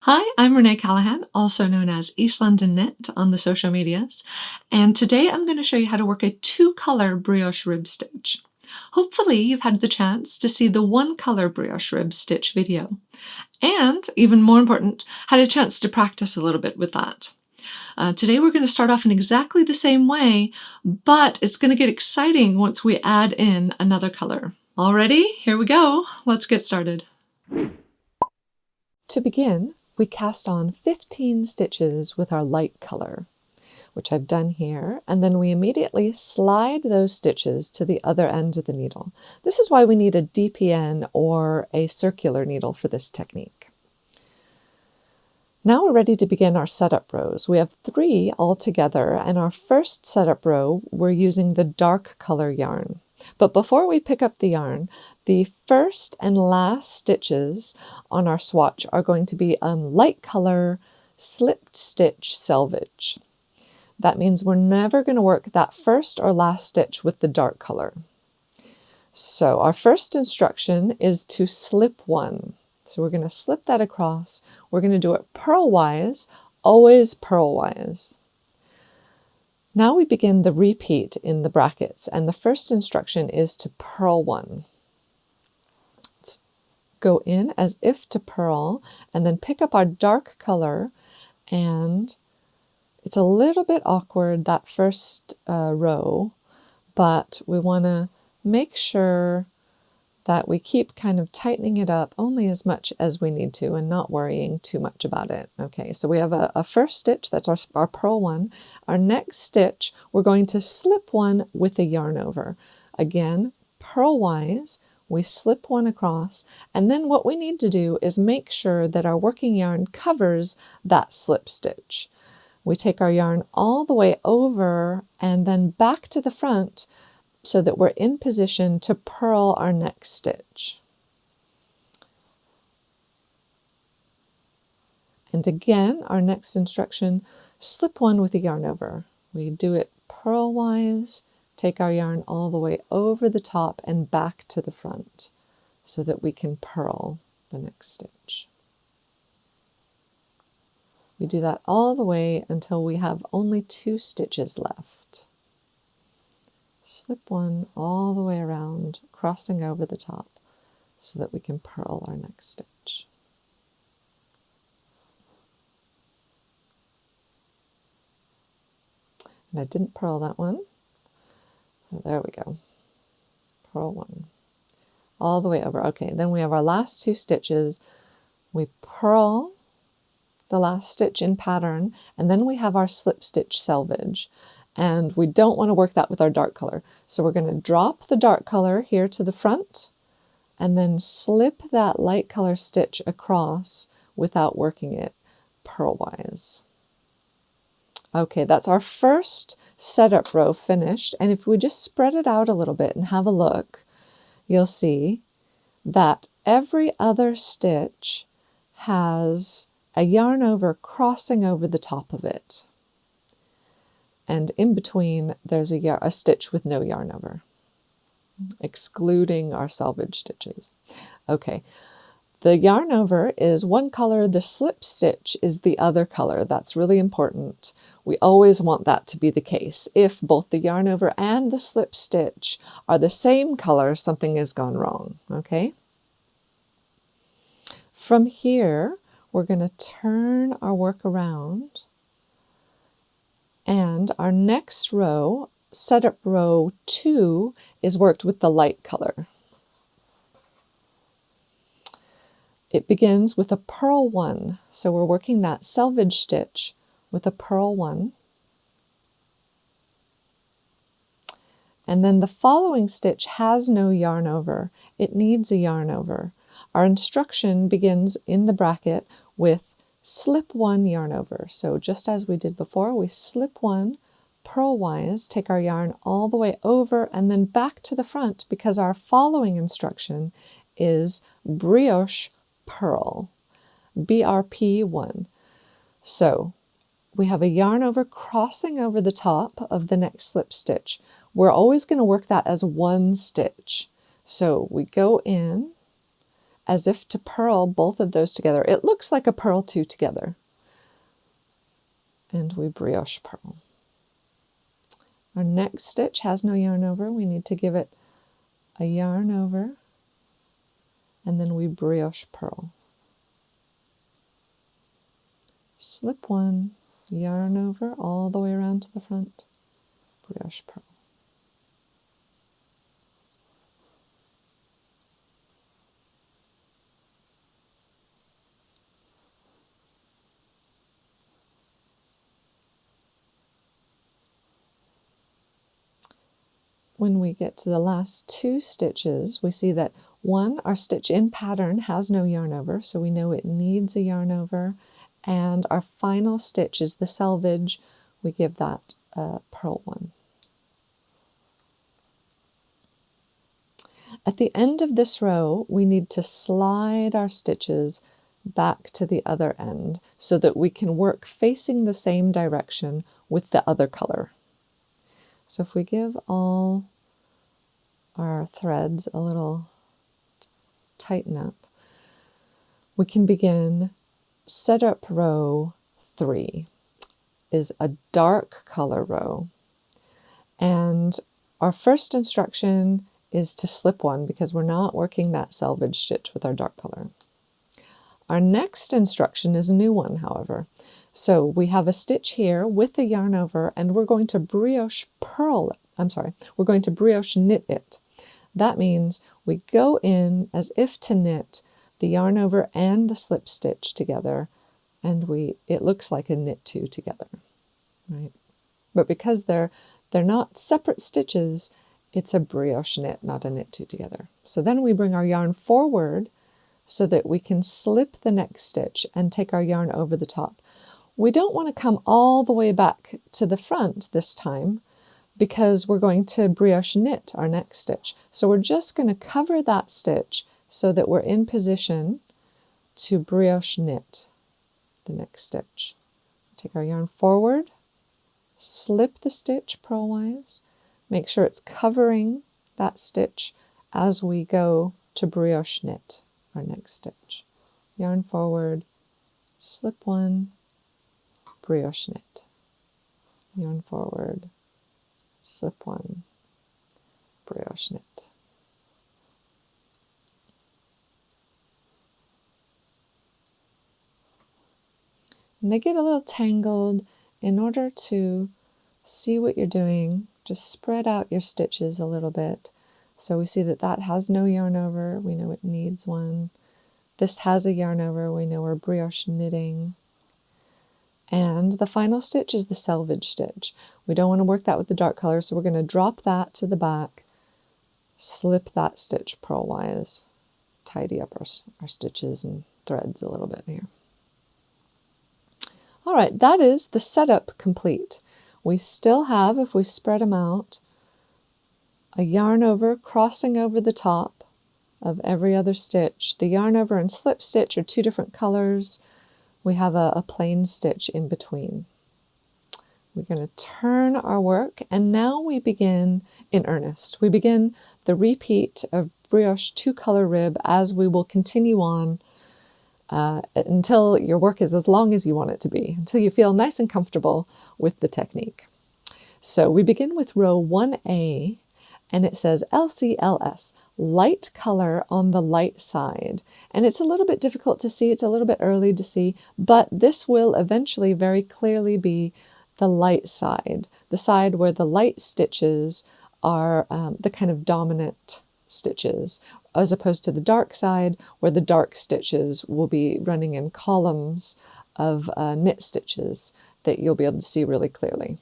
Hi, I'm Renee Callahan, also known as East London Knit on the social medias, and today I'm going to show you how to work a two-color brioche rib stitch. Hopefully you've had the chance to see the one-color brioche rib stitch video, and, even more important, had a chance to practice a little bit with that. Today we're going to start off in exactly the same way, but it's going to get exciting once we add in another color. All ready? Here we go. Let's get started. To begin, we cast on 15 stitches with our light color, which I've done here, and then we immediately slide those stitches to the other end of the needle. This is why we need a DPN or a circular needle for this technique. Now we're ready to begin our setup rows. We have 3 altogether, and our first setup row we're using the dark color yarn. But before we pick up the yarn, the first and last stitches on our swatch are going to be on light color slipped stitch selvage. That means we're never going to work that first or last stitch with the dark color. So our first instruction is to slip one. So we're going to slip that across. We're going to do it purlwise, always purlwise. Now we begin the repeat in the brackets, and the first instruction is to purl one. Let's go in as if to purl, and then pick up our dark color, and it's a little bit awkward, that first row, but we want to make sure that we keep kind of tightening it up only as much as we need to and not worrying too much about it. Okay, so we have a first stitch, that's our purl one. Our next stitch, we're going to slip one with a yarn over. Again, purlwise, we slip one across, and then what we need to do is make sure that our working yarn covers that slip stitch. We take our yarn all the way over and then back to the front so that we're in position to purl our next stitch. And again, our next instruction, slip one with a yarn over. We do it purlwise, take our yarn all the way over the top and back to the front so that we can purl the next stitch. We do that all the way until we have only 2 stitches left. Slip one all the way around, crossing over the top so that we can purl our next stitch. And I didn't purl that one. So there we go. Purl one. All the way over. Okay, then we have our last 2 stitches. We purl the last stitch in pattern, and then we have our slip stitch selvage. And we don't want to work that with our dark color. So we're going to drop the dark color here to the front and then slip that light color stitch across without working it purlwise. Okay, that's our first setup row finished. And if we just spread it out a little bit and have a look, you'll see that every other stitch has a yarn over crossing over the top of it. And in between, there's a stitch with no yarn over, excluding our selvage stitches. Okay, the yarn over is one color, the slip stitch is the other color. That's really important. We always want that to be the case. If both the yarn over and the slip stitch are the same color, something has gone wrong, okay? From here, we're going to turn our work around. And our next row, setup row 2, is worked with the light color. It begins with a purl 1. So we're working that selvage stitch with a purl 1. And then the following stitch has no yarn over. It needs a yarn over. Our instruction begins in the bracket with slip 1 yarn over. So just as we did before, we slip 1 purlwise, take our yarn all the way over and then back to the front because our following instruction is brioche purl, BRP 1. So we have a yarn over crossing over the top of the next slip stitch. We're always going to work that as one stitch. So we go in as if to purl both of those together. It looks like a purl two together. And we brioche purl. Our next stitch has no yarn over. We need to give it a yarn over, and then we brioche purl. Slip one, yarn over all the way around to the front, brioche purl. When we get to the last two stitches, we see that one, our stitch in pattern has no yarn over, so we know it needs a yarn over, and our final stitch is the selvage. We give that a purl one. At the end of this row, we need to slide our stitches back to the other end so that we can work facing the same direction with the other color. So if we give all our threads a little tighten up, we can begin setup row 3 is a dark color row. And our first instruction is to slip one because we're not working that selvage stitch with our dark color. Our next instruction is a new one, however. So we have a stitch here with the yarn over, and we're going to brioche purl it. We're going to brioche knit it. That means we go in as if to knit the yarn over and the slip stitch together, and it looks like a knit two together, right? But because they're not separate stitches, it's a brioche knit, not a knit two together. So then we bring our yarn forward so that we can slip the next stitch and take our yarn over the top. We don't want to come all the way back to the front this time because we're going to brioche knit our next stitch. So we're just going to cover that stitch so that we're in position to brioche knit the next stitch. Take our yarn forward, slip the stitch purlwise, make sure it's covering that stitch as we go to brioche knit our next stitch. Yarn forward, slip one, brioche knit. Yarn forward, slip one, brioche knit. And they get a little tangled. In order to see what you're doing, just spread out your stitches a little bit. So we see that that has no yarn over. We know it needs one. This has a yarn over. We know we're brioche knitting. And the final stitch is the selvage stitch. We don't want to work that with the dark color, so we're going to drop that to the back, slip that stitch purlwise, tidy up our stitches and threads a little bit here. All right, that is the setup complete. We still have, if we spread them out, a yarn over crossing over the top of every other stitch. The yarn over and slip stitch are two different colors. We have a plain stitch in between. We're going to turn our work, and now we begin in earnest. We begin the repeat of brioche two-color rib as we will continue on until your work is as long as you want it to be, until you feel nice and comfortable with the technique. So we begin with row 1A, and it says LCLS, light color on the light side. And it's a little bit difficult to see, it's a little bit early to see, but this will eventually very clearly be the light side, the side where the light stitches are the kind of dominant stitches, as opposed to the dark side where the dark stitches will be running in columns of knit stitches that you'll be able to see really clearly.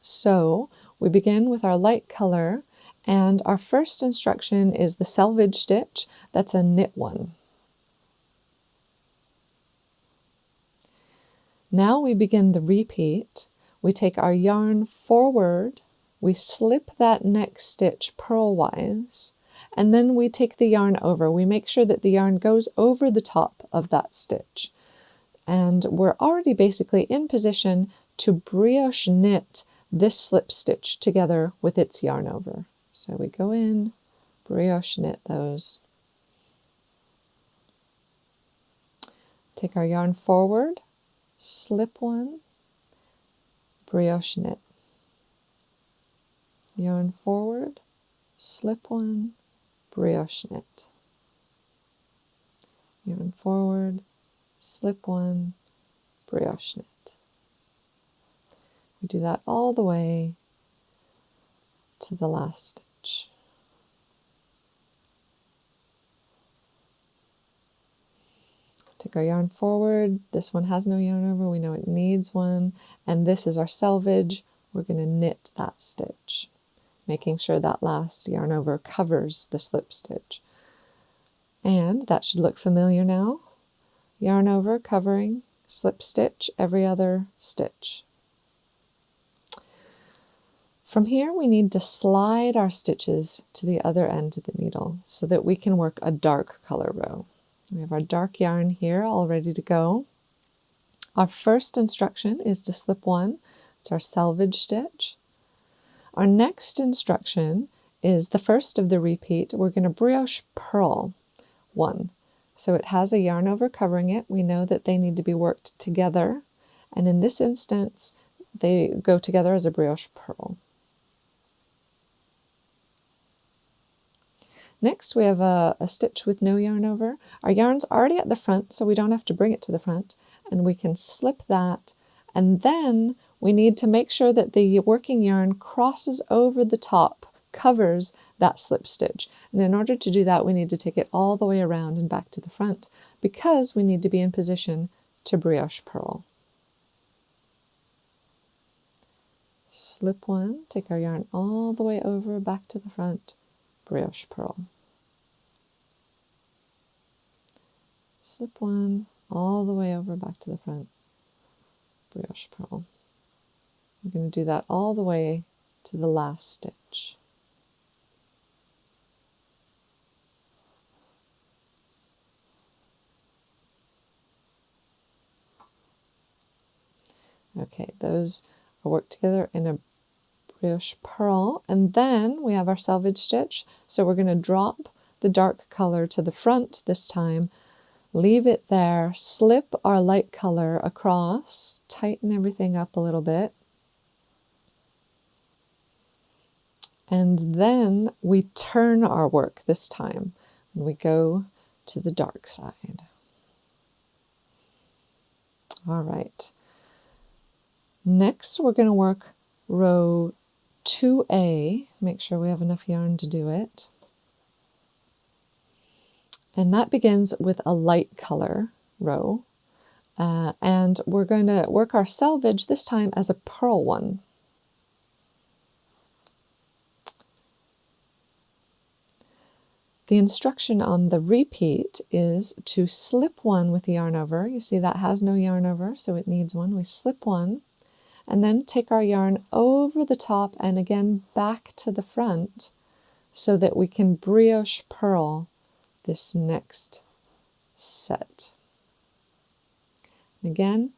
So we begin with our light color, and our first instruction is the selvage stitch. That's a knit one. Now we begin the repeat. We take our yarn forward, we slip that next stitch purlwise, and then we take the yarn over. We make sure that the yarn goes over the top of that stitch. And we're already basically in position to brioche knit this slip stitch together with its yarn over. So we go in, brioche knit those. Take our yarn forward, slip one, brioche knit. Yarn forward, slip one, brioche knit. Yarn forward, slip one, brioche knit. We do that all the way to the last stitch. Take our yarn forward. This one has no yarn over. We know it needs one. And this is our selvage. We're going to knit that stitch, making sure that last yarn over covers the slip stitch. And that should look familiar now. Yarn over, covering, slip stitch, every other stitch. From here, we need to slide our stitches to the other end of the needle so that we can work a dark color row. We have our dark yarn here all ready to go. Our first instruction is to slip one. It's our selvage stitch. Our next instruction is the first of the repeat. We're going to brioche purl one. So it has a yarn over covering it. We know that they need to be worked together. And in this instance, they go together as a brioche purl. Next, we have a stitch with no yarn over. Our yarn's already at the front, so we don't have to bring it to the front. And we can slip that. And then we need to make sure that the working yarn crosses over the top, covers that slip stitch. And in order to do that, we need to take it all the way around and back to the front because we need to be in position to brioche purl. Slip one, take our yarn all the way over, back to the front, brioche purl. Slip one, all the way over, back to the front, brioche purl. We're going to do that all the way to the last stitch. Okay, those are worked together in a brioche purl, and then we have our selvage stitch. So we're going to drop the dark color to the front this time, leave it there, slip our light color across, tighten everything up a little bit, and then we turn our work this time and we go to the dark side. All right. Next, we're going to work row 2A. Make sure we have enough yarn to do it. And that begins with a light color row. And we're going to work our selvage this time as a purl one. The instruction on the repeat is to slip one with the yarn over. You see that has no yarn over, so it needs one. We slip one, and then take our yarn over the top and again back to the front so that we can brioche purl this next set. And again,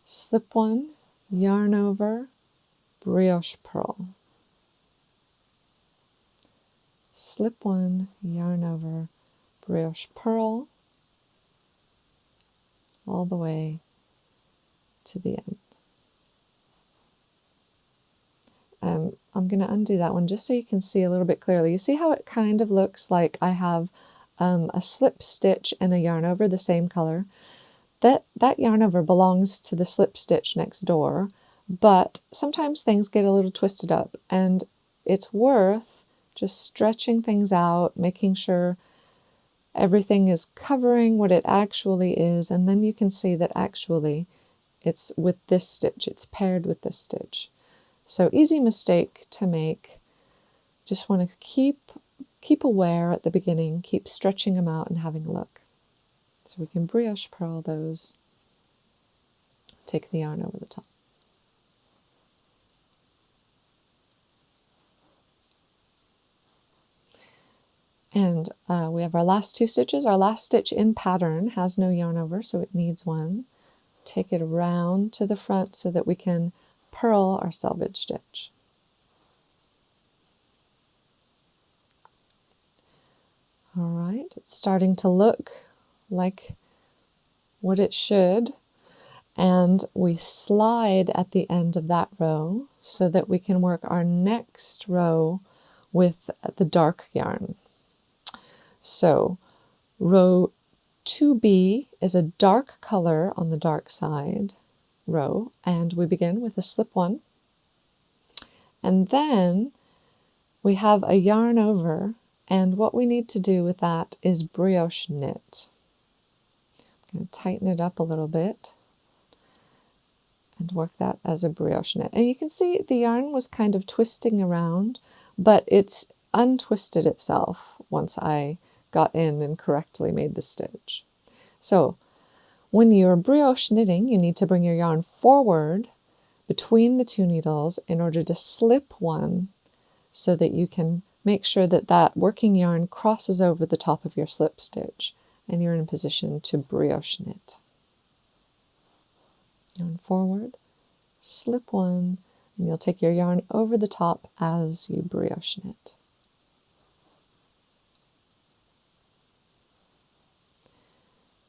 slip one, yarn over, brioche purl. Slip one, yarn over, brioche purl, all the way to the end. I'm going to undo that one just so you can see a little bit clearly. You see how it kind of looks like I have a slip stitch and a yarn over the same color. That yarn over belongs to the slip stitch next door, but sometimes things get a little twisted up, and it's worth just stretching things out, making sure everything is covering what it actually is, and then you can see that actually it's with this stitch, it's paired with this stitch. So easy mistake to make. Just want to keep aware at the beginning, keep stretching them out and having a look. So we can brioche purl those, take the yarn over the top. And we have our last two stitches. Our last stitch in pattern has no yarn over, so it needs one. Take it around to the front so that we can purl our selvage stitch. All right, it's starting to look like what it should, and we slide at the end of that row so that we can work our next row with the dark yarn. So row 2B is a dark color on the dark side row, and we begin with a slip 1, and then we have a yarn over, and what we need to do with that is brioche knit. I'm going to tighten it up a little bit and work that as a brioche knit. And you can see the yarn was kind of twisting around, but it's untwisted itself once I got in and correctly made the stitch. So when you're brioche knitting, you need to bring your yarn forward between the 2 needles in order to slip 1 so that you can make sure that that working yarn crosses over the top of your slip stitch and you're in a position to brioche knit. Yarn forward, slip 1, and you'll take your yarn over the top as you brioche knit.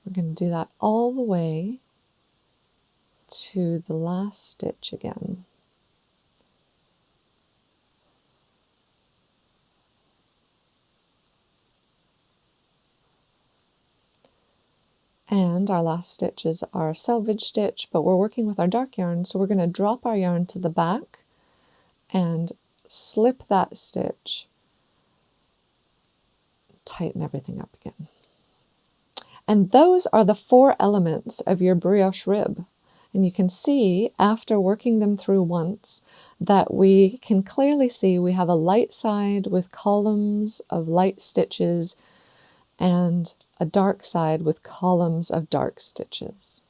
We're going to do that all the way to the last stitch again. And our last stitch is our selvage stitch, but we're working with our dark yarn, so we're going to drop our yarn to the back and slip that stitch, tighten everything up again. And those are the 4 elements of your brioche rib. And you can see, after working them through once, that we can clearly see we have a light side with columns of light stitches and a dark side with columns of dark stitches.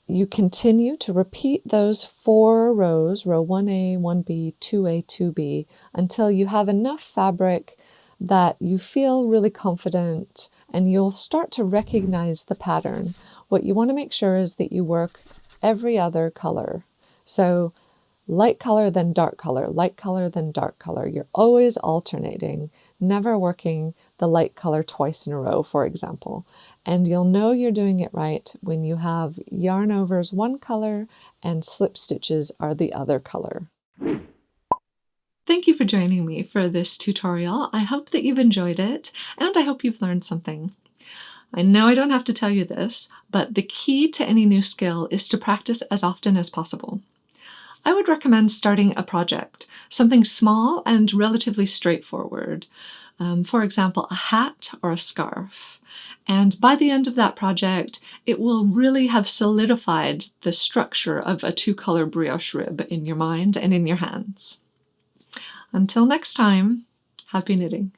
You continue to repeat those 4 rows, row 1A, 1B, 2A, 2B, until you have enough fabric that you feel really confident and you'll start to recognize the pattern. What you want to make sure is that you work every other color. So light color, then dark color, light color, then dark color. You're always alternating, never working the light color twice in a row, for example. And you'll know you're doing it right when you have yarn overs one color and slip stitches are the other color. Thank you for joining me for this tutorial. I hope that you've enjoyed it, and I hope you've learned something. I know I don't have to tell you this, but the key to any new skill is to practice as often as possible. I would recommend starting a project, something small and relatively straightforward. For example, a hat or a scarf. And by the end of that project, it will really have solidified the structure of a 2-color brioche rib in your mind and in your hands. Until next time, happy knitting.